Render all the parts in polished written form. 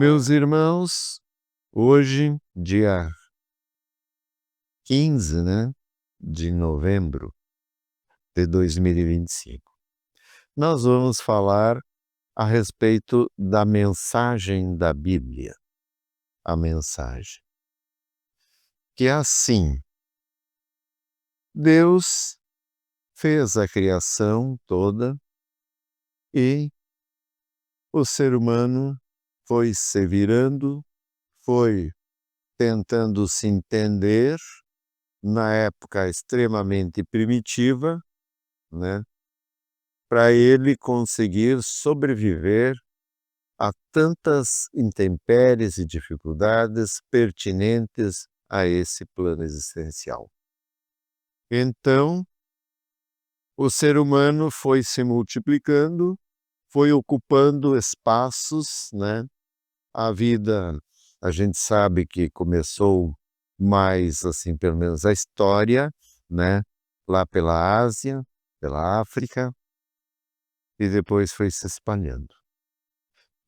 Meus irmãos, hoje, dia 15, né, de novembro de 2025, nós vamos falar a respeito da mensagem da Bíblia, a mensagem. Que é assim: Deus fez a criação toda e o ser humano foi se virando, foi tentando se entender na época extremamente primitiva, né, para ele conseguir sobreviver a tantas intempéries e dificuldades pertinentes a esse plano existencial. Então, o ser humano foi se multiplicando, foi ocupando espaços, né? A vida, a gente sabe que começou mais, assim, pelo menos a história, né? Lá pela Ásia, pela África, e depois foi se espalhando.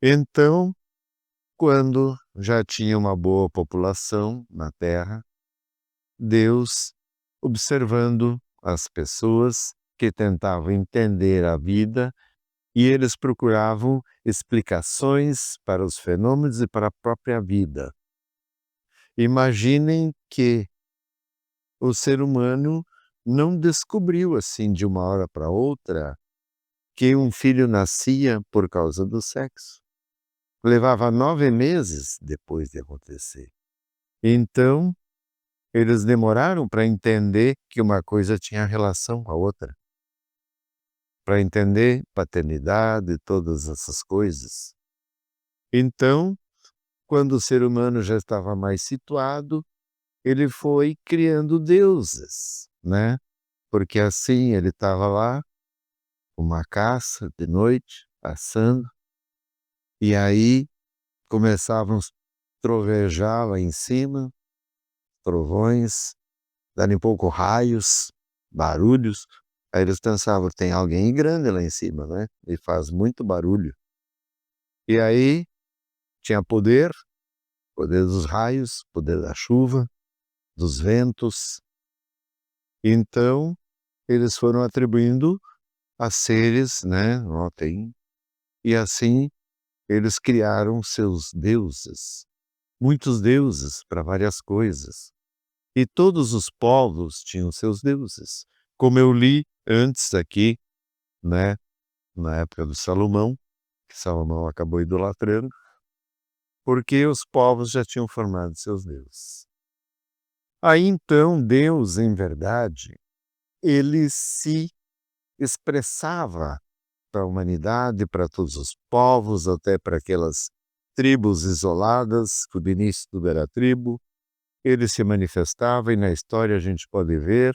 Então, quando já tinha uma boa população na Terra, Deus, observando as pessoas que tentavam entender a vida, e eles procuravam explicações para os fenômenos e para a própria vida. Imaginem que o ser humano não descobriu assim de uma hora para outra que um filho nascia por causa do sexo. Levava 9 meses depois de acontecer. Então, eles demoraram para entender que uma coisa tinha relação com a outra. Para entender paternidade e todas essas coisas. Então, quando o ser humano já estava mais situado, ele foi criando deuses, né? Porque assim ele estava lá, uma caça de noite, assando, e aí começavam a trovejar lá em cima, trovões, dali um pouco raios, barulhos. Aí eles pensavam, tem alguém grande lá em cima, né? E faz muito barulho. E aí tinha poder dos raios, poder da chuva, dos ventos. Então, eles foram atribuindo a seres, né? Ó, tem. E assim eles criaram seus deuses, muitos deuses para várias coisas. E todos os povos tinham seus deuses. Como eu li antes aqui, né, na época do Salomão, que Salomão acabou idolatrando, porque os povos já tinham formado seus deuses. Aí então Deus, em verdade, ele se expressava para a humanidade, para todos os povos, até para aquelas tribos isoladas, que o início tudo era tribo. Ele se manifestava e na história a gente pode ver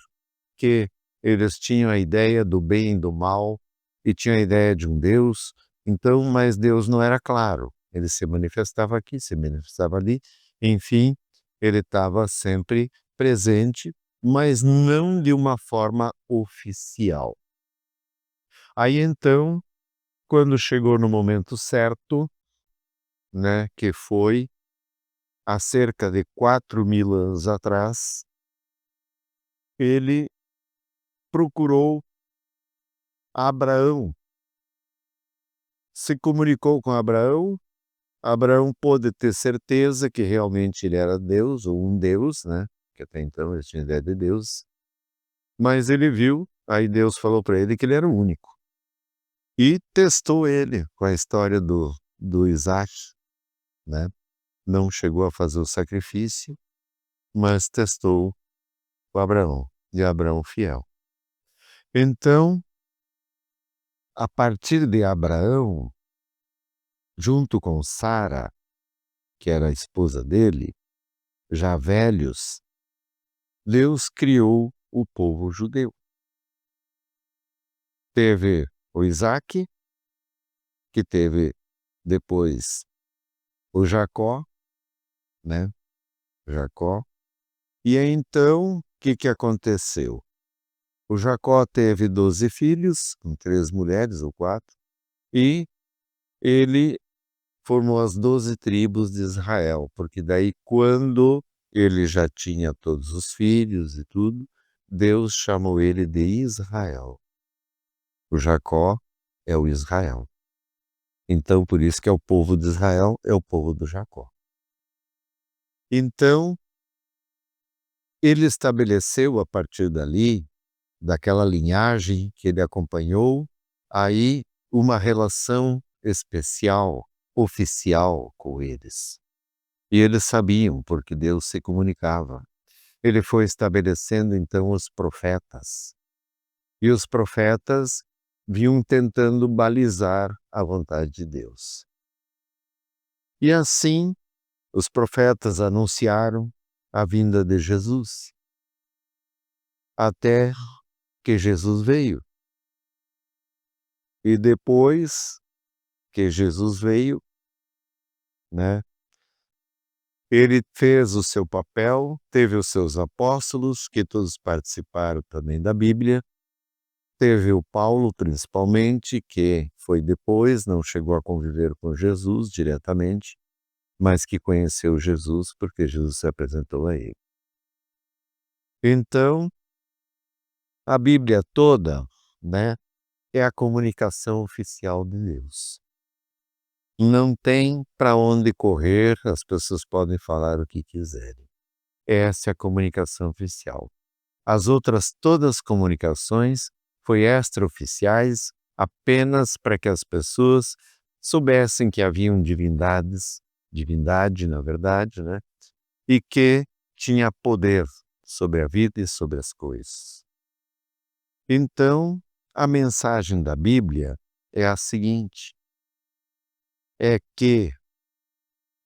que eles tinham a ideia do bem e do mal e tinham a ideia de um Deus. Então, mas Deus não era claro. Ele se manifestava aqui, se manifestava ali. Enfim, ele estava sempre presente, mas não de uma forma oficial. Aí então, quando chegou no momento certo, né, que foi há cerca de 4.000 anos atrás, ele procurou Abraão, se comunicou com Abraão. Abraão pôde ter certeza que realmente ele era Deus, ou um Deus, né, que até então ele tinha ideia de Deus, mas ele viu, aí Deus falou para ele que ele era o único. E testou ele com a história do Isaac, né? Não chegou a fazer o sacrifício, mas testou o Abraão, e Abraão fiel. Então, a partir de Abraão, junto com Sara, que era a esposa dele, já velhos, Deus criou o povo judeu. Teve o Isaac, que teve depois o Jacó, né? Jacó. E aí, então, o que aconteceu? O Jacó teve 12 filhos, com 3 mulheres ou 4, e ele formou as 12 tribos de Israel, porque daí quando ele já tinha todos os filhos e tudo, Deus chamou ele de Israel. O Jacó é o Israel. Então, por isso que é o povo de Israel, é o povo do Jacó. Então, ele estabeleceu a partir dali, daquela linhagem que ele acompanhou, aí uma relação especial, oficial com eles. E eles sabiam, porque Deus se comunicava. Ele foi estabelecendo então os profetas. E os profetas vinham tentando balizar a vontade de Deus. E assim, os profetas anunciaram a vinda de Jesus, até que Jesus veio. E depois que Jesus veio, né, ele fez o seu papel, teve os seus apóstolos, que todos participaram também da Bíblia. Teve o Paulo, principalmente, que foi depois, não chegou a conviver com Jesus diretamente, mas que conheceu Jesus porque Jesus se apresentou a ele. Então, a Bíblia toda, né, é a comunicação oficial de Deus. Não tem para onde correr, as pessoas podem falar o que quiserem. Essa é a comunicação oficial. As outras todas as comunicações foi extraoficiais, apenas para que as pessoas soubessem que haviam divindade na verdade, né? E que tinha poder sobre a vida e sobre as coisas. Então, a mensagem da Bíblia é a seguinte: é que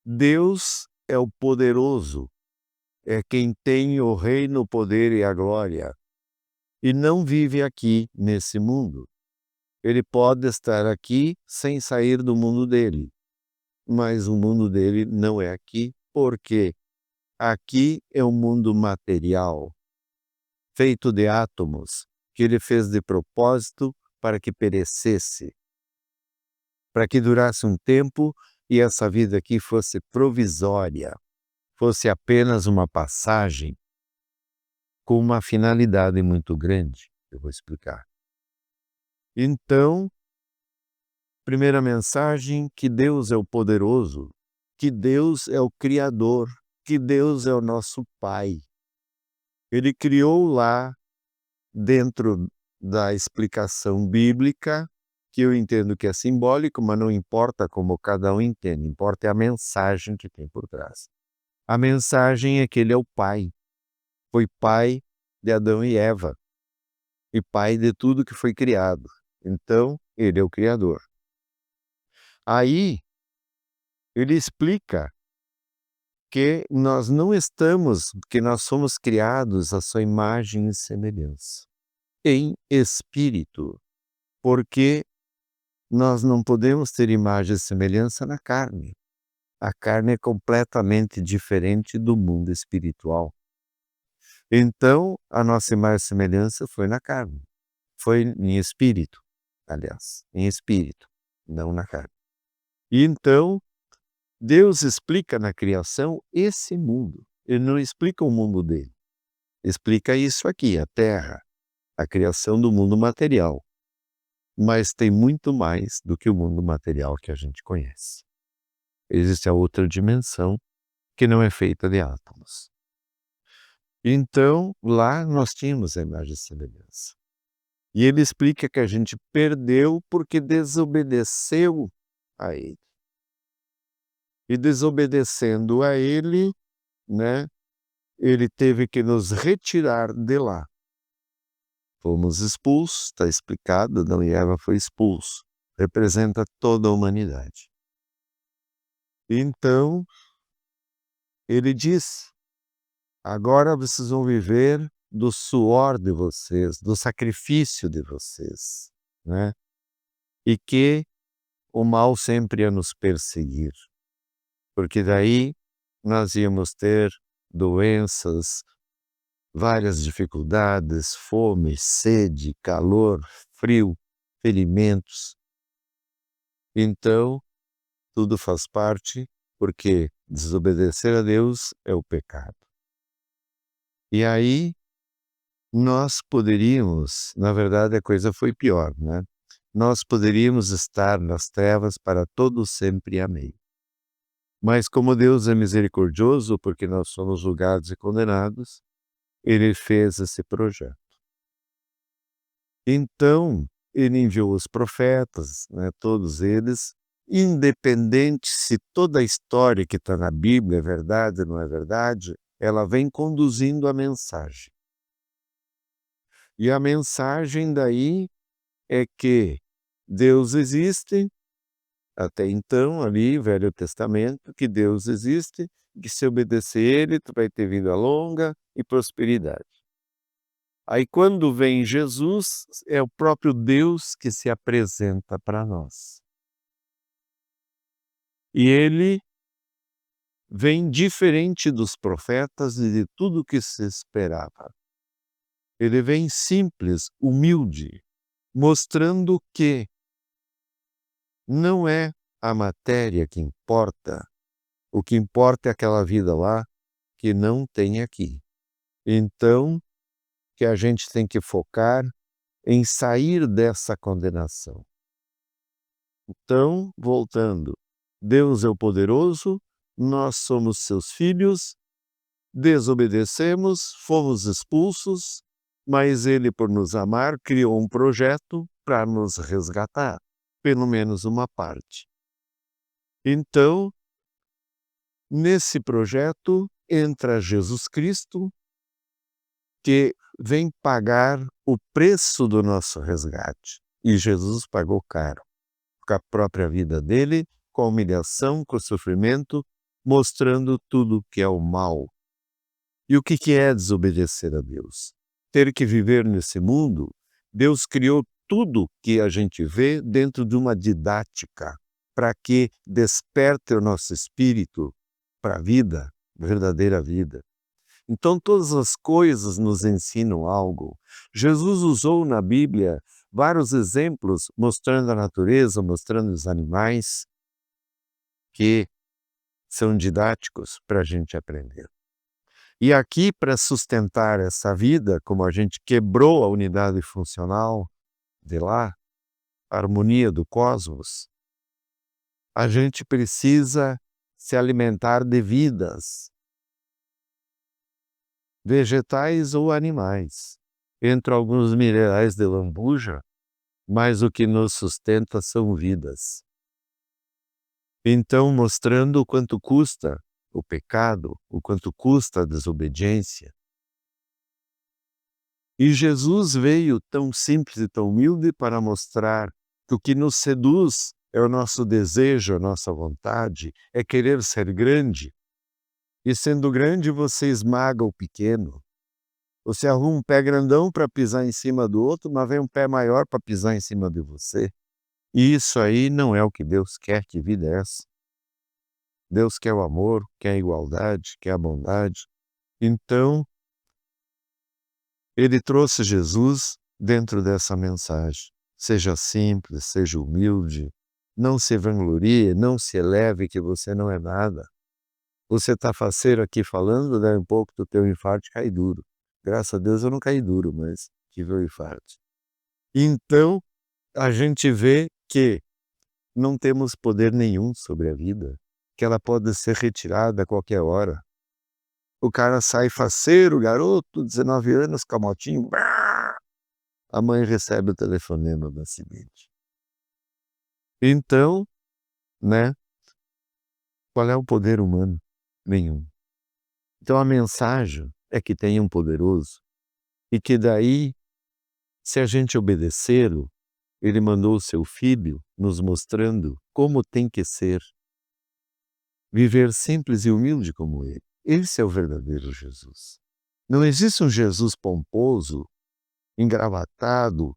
Deus é o poderoso, é quem tem o reino, o poder e a glória, e não vive aqui nesse mundo. Ele pode estar aqui sem sair do mundo dele, mas o mundo dele não é aqui, porque aqui é um mundo material, feito de átomos, que ele fez de propósito para que perecesse, para que durasse um tempo e essa vida aqui fosse provisória, fosse apenas uma passagem com uma finalidade muito grande. Eu vou explicar. Então, primeira mensagem, que Deus é o poderoso, que Deus é o Criador, que Deus é o nosso Pai. Ele criou lá, dentro da explicação bíblica, que eu entendo que é simbólico, mas não importa como cada um entende, importa é a mensagem que tem por trás. A mensagem é que ele é o Pai. Foi Pai de Adão e Eva, e Pai de tudo que foi criado. Então, ele é o Criador. Aí, ele explica que nós não estamos, que nós somos criados à sua imagem e semelhança, em espírito, porque nós não podemos ter imagem e semelhança na carne. A carne é completamente diferente do mundo espiritual. Então, a nossa imagem e semelhança foi na carne, foi em espírito, aliás, em espírito, não na carne. E então, Deus explica na criação esse mundo. Ele não explica o mundo dele. Explica isso aqui, a Terra, a criação do mundo material. Mas tem muito mais do que o mundo material que a gente conhece. Existe a outra dimensão que não é feita de átomos. Então, lá nós tínhamos a imagem e semelhança. E ele explica que a gente perdeu porque desobedeceu a ele. E desobedecendo a ele, né, ele teve que nos retirar de lá. Fomos expulsos, está explicado, Adão e Eva foi expulso. Representa toda a humanidade. Então, ele diz, agora vocês vão viver do suor de vocês, do sacrifício de vocês, né? E que o mal sempre ia nos perseguir, porque daí nós íamos ter doenças, várias dificuldades, fome, sede, calor, frio, ferimentos. Então, tudo faz parte, porque desobedecer a Deus é o pecado. E aí, nós poderíamos, na verdade a coisa foi pior, né? Nós poderíamos estar nas trevas para todo sempre. Amém. Mas como Deus é misericordioso, porque nós somos julgados e condenados, Ele fez esse projeto. Então, Ele enviou os profetas, né, todos eles, independente se toda a história que está na Bíblia é verdade ou não é verdade, ela vem conduzindo a mensagem. E a mensagem daí é que Deus existe, até então, ali, Velho Testamento, que Deus existe, que se obedecer Ele, tu vai ter vida longa e prosperidade. Aí quando vem Jesus, é o próprio Deus que se apresenta para nós. E Ele vem diferente dos profetas e de tudo que se esperava. Ele vem simples, humilde, mostrando que não é a matéria que importa, o que importa é aquela vida lá que não tem aqui. Então, que a gente tem que focar em sair dessa condenação. Então, voltando, Deus é o poderoso, nós somos seus filhos, desobedecemos, fomos expulsos, mas Ele, por nos amar, criou um projeto para nos resgatar, pelo menos uma parte. Então, nesse projeto entra Jesus Cristo, que vem pagar o preço do nosso resgate. E Jesus pagou caro, com a própria vida dele, com a humilhação, com o sofrimento, mostrando tudo o que é o mal. E o que é desobedecer a Deus? Ter que viver nesse mundo, Deus criou tudo que a gente vê dentro de uma didática, para que desperte o nosso espírito para a vida, verdadeira vida. Então todas as coisas nos ensinam algo. Jesus usou na Bíblia vários exemplos mostrando a natureza, mostrando os animais, que são didáticos para a gente aprender. E aqui, para sustentar essa vida, como a gente quebrou a unidade funcional de lá, a harmonia do cosmos, a gente precisa se alimentar de vidas, vegetais ou animais. Entre alguns minerais de lambuja, mas o que nos sustenta são vidas. Então, mostrando o quanto custa o pecado, o quanto custa a desobediência. E Jesus veio tão simples e tão humilde para mostrar que o que nos seduz é o nosso desejo, a nossa vontade, é querer ser grande. E sendo grande, você esmaga o pequeno. Você arruma um pé grandão para pisar em cima do outro, mas vem um pé maior para pisar em cima de você. E isso aí não é o que Deus quer. Que vida é essa? Deus quer o amor, quer a igualdade, quer a bondade. Então, Ele trouxe Jesus dentro dessa mensagem. Seja simples, seja humilde, não se vanglorie, não se eleve que você não é nada. Você está faceiro aqui falando, daí um pouco do teu infarto cai duro. Graças a Deus eu não caí duro, mas tive um infarto. Então, a gente vê que não temos poder nenhum sobre a vida, que ela pode ser retirada a qualquer hora. O cara sai faceiro, garoto, 19 anos, com a motinho, a mãe recebe o telefonema do acidente. Então, né, qual é o poder humano? Nenhum. Então a mensagem é que tem um poderoso e que daí, se a gente obedecê-lo, ele mandou o seu filho nos mostrando como tem que ser. Viver simples e humilde como ele. Esse é o verdadeiro Jesus. Não existe um Jesus pomposo, engravatado.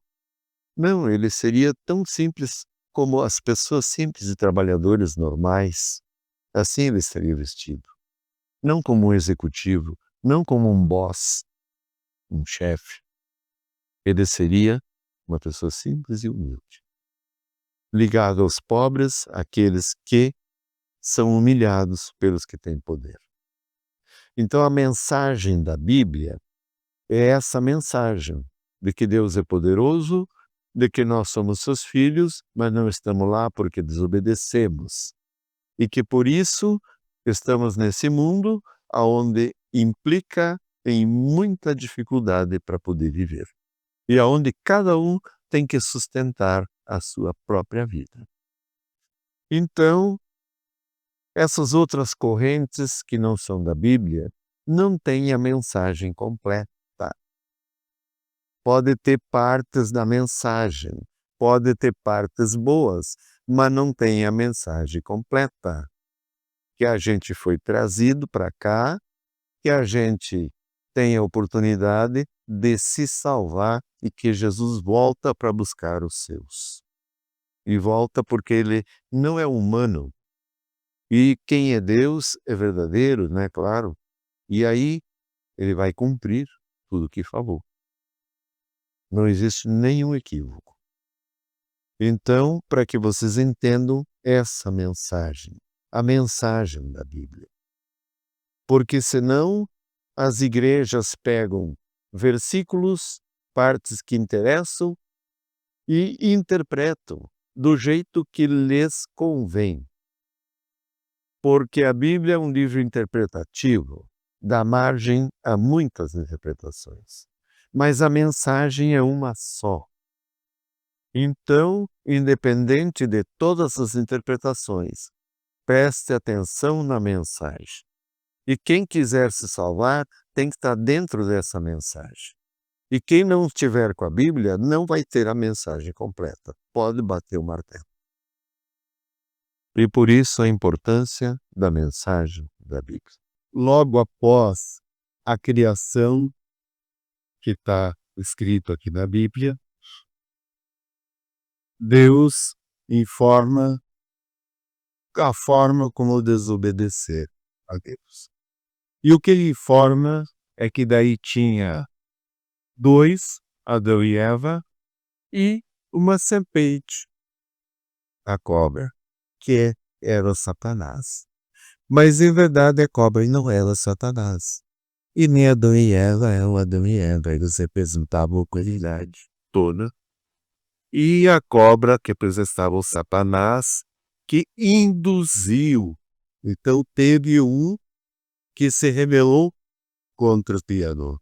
Não, ele seria tão simples como as pessoas simples e trabalhadores normais. Assim ele estaria vestido. Não como um executivo, não como um boss, um chefe. Ele seria uma pessoa simples e humilde. Ligado aos pobres, aqueles que são humilhados pelos que têm poder. Então a mensagem da Bíblia é essa mensagem de que Deus é poderoso, de que nós somos seus filhos, mas não estamos lá porque desobedecemos. E que por isso estamos nesse mundo onde implica em muita dificuldade para poder viver. E onde cada um tem que sustentar a sua própria vida. Então, essas outras correntes que não são da Bíblia não têm a mensagem completa. Pode ter partes da mensagem, pode ter partes boas, mas não tem a mensagem completa. Que a gente foi trazido para cá, que a gente tem a oportunidade de se salvar e que Jesus volta para buscar os seus. E volta porque ele não é humano. E quem é Deus é verdadeiro, né? Claro. E aí ele vai cumprir tudo o que falou. Não existe nenhum equívoco. Então, para que vocês entendam essa mensagem, a mensagem da Bíblia. Porque senão as igrejas pegam versículos, partes que interessam e interpretam do jeito que lhes convém. Porque a Bíblia é um livro interpretativo, dá margem a muitas interpretações. Mas a mensagem é uma só. Então, independente de todas as interpretações, preste atenção na mensagem. E quem quiser se salvar tem que estar dentro dessa mensagem. E quem não estiver com a Bíblia não vai ter a mensagem completa. Pode bater o martelo. E por isso a importância da mensagem da Bíblia. Logo após a criação, que está escrito aqui na Bíblia, Deus informa a forma como desobedecer a Deus. E o que ele informa é que daí tinha dois, Adão e Eva, e uma serpente, a cobra, que era o Satanás. Mas em verdade a cobra não era Satanás. E nem Adão e Eva eram Adão e Eva, eles representavam a humanidade toda. E a cobra que representava o Satanás, que induziu. Então teve um que se rebelou contra o Criador.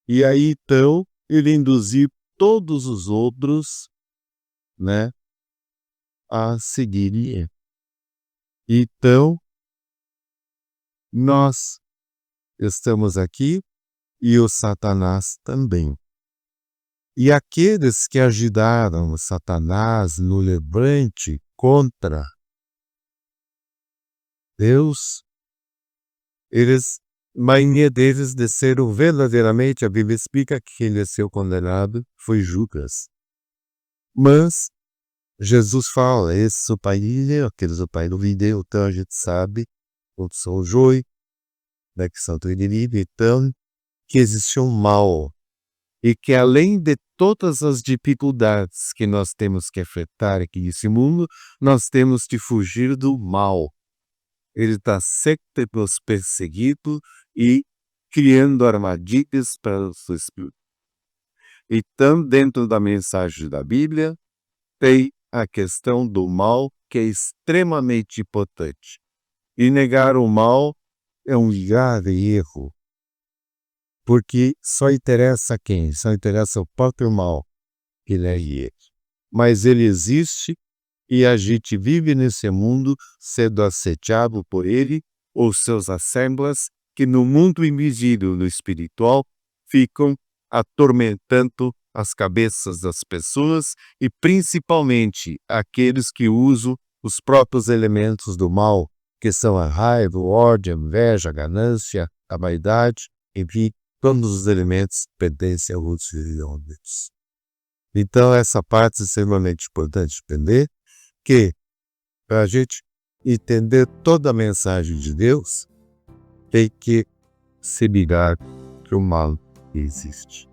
E aí então ele induziu todos os outros, né, a seguirem ele. Então nós estamos aqui e o Satanás também. E aqueles que ajudaram o Satanás no levante contra Deus, a maioria deles desceram verdadeiramente, a Bíblia explica que quem desceu condenado foi Judas. Mas Jesus fala, esse é o pai de Deus, aqueles o pai do vídeo, então a gente sabe, outros são o joio, né, que são do inimigo, então, que existe um mal. E que além de todas as dificuldades que nós temos que enfrentar aqui nesse mundo, nós temos que fugir do mal. Ele está sempre nos perseguindo e criando armadilhas para o seu espírito. Então, dentro da mensagem da Bíblia, tem a questão do mal, que é extremamente importante. E negar o mal é um grave erro. Porque só interessa quem? Só interessa o próprio mal, que negue ele. Mas ele existe e a gente vive nesse mundo sendo assediado por ele ou seus assemblas que no mundo invisível, no espiritual, ficam atormentando as cabeças das pessoas e principalmente aqueles que usam os próprios elementos do mal, que são a raiva, o ódio, a inveja, a ganância, a vaidade, enfim, todos os elementos pertencem aos homens. Então essa parte é extremamente importante entender, que para a gente entender toda a mensagem de Deus, tem que se ligar que o mal existe.